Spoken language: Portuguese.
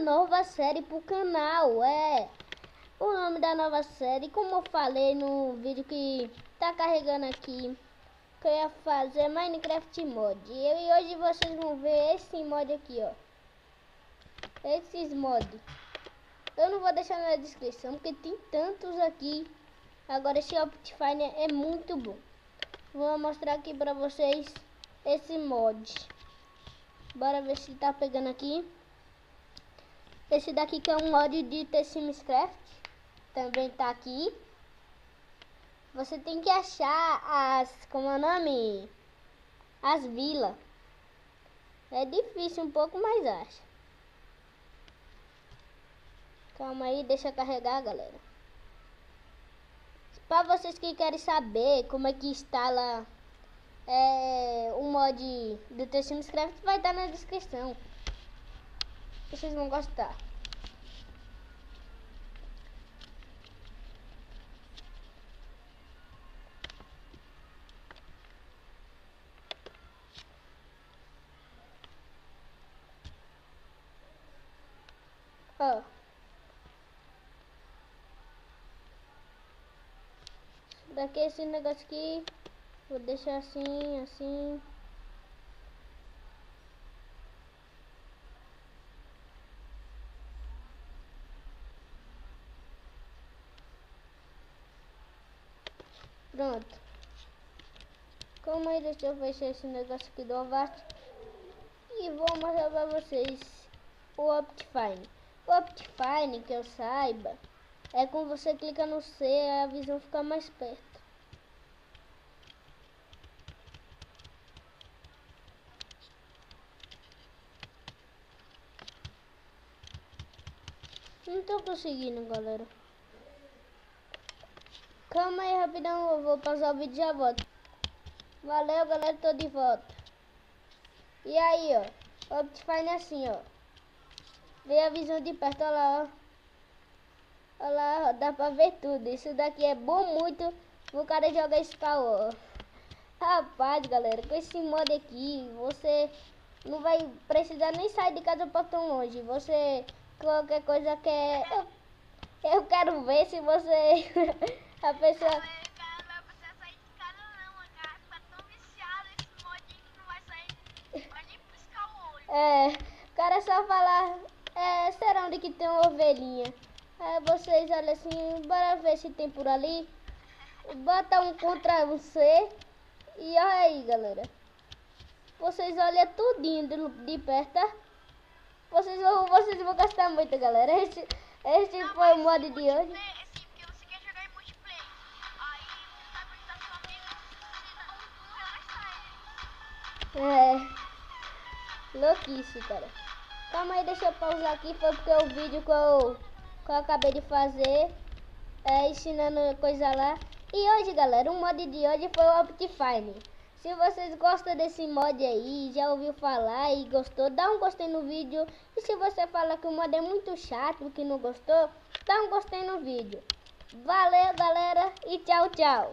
nova série pro canal. O nome da nova série, como eu falei no vídeo que tá carregando aqui, que eu ia fazer Minecraft Mod. E hoje vocês vão ver esse mod aqui, ó. Esses mods. Eu não vou deixar na descrição, porque tem tantos aqui. Agora esse Optifine é muito bom. Vou mostrar aqui pra vocês esse mod. Bora ver se tá pegando aqui. Esse daqui que é um mod de The Sims Craft. Também tá aqui. Você tem que achar como é o nome? As vilas. É difícil um pouco, mas acha. Calma aí, deixa carregar, galera. Para vocês que querem saber como é que instala o mod do The Sims Craft, vai estar na descrição. Vocês vão gostar. Ó. Daqui esse negócio aqui, vou deixar assim. Pronto. Calma aí, deixa eu fechar esse negócio aqui do Avast. E vou mostrar pra vocês o Optifine. O Optifine, que eu saiba, é quando você clica no C, a visão fica mais perto. Não tô conseguindo, galera. Calma aí, rapidão, eu vou pausar o vídeo e já volto. Valeu, galera, tô de volta. E aí, ó, o Optifine é assim, ó. Vê a visão de perto, olha lá, ó. Olha lá, ó, dá pra ver tudo. Isso daqui é bom muito pro cara jogar Skyward. Rapaz, galera, com esse mod aqui, você não vai precisar nem sair de casa pra tão longe. Você, qualquer coisa quer... Eu quero ver se você... a pessoa... o cara só falar, será onde que tem uma ovelhinha? Aí vocês olham assim, bora ver se tem por ali. Bota um contra você. E olha aí, galera. Vocês olham tudinho de perto, tá? Vocês vão gastar muito, galera. Esse foi o mod de hoje. Louquice, cara. Calma aí, deixa eu pausar aqui. Foi porque o vídeo que eu acabei de fazer ensinando coisa lá. E hoje, galera, o mod de hoje foi o Optifine. Se vocês gostam desse mod aí, já ouviu falar e gostou, dá um gostei no vídeo. E se você fala que o mod é muito chato, que não gostou, dá um gostei no vídeo. Valeu, galera, e tchau, tchau.